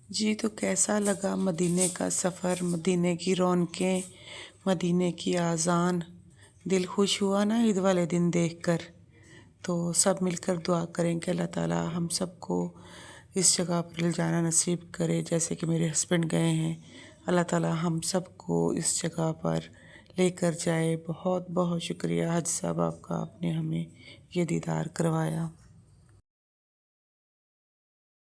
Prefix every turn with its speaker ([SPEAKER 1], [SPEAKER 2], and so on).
[SPEAKER 1] जी, तो कैसा लगा मदीने का सफ़र, मदीने की रौनकें, मदीने की आज़ान। दिल खुश हुआ ना ईद वाले दिन देखकर। तो सब मिलकर दुआ करें कि अल्लाह ताला हम सबको इस जगह पर ले जाना नसीब करे, जैसे कि मेरे हस्बैंड गए हैं। अल्लाह ताला हम सबको इस जगह पर लेकर जाए। बहुत बहुत शुक्रिया हज साहब आपका, आपने हमें ये दीदार करवाया।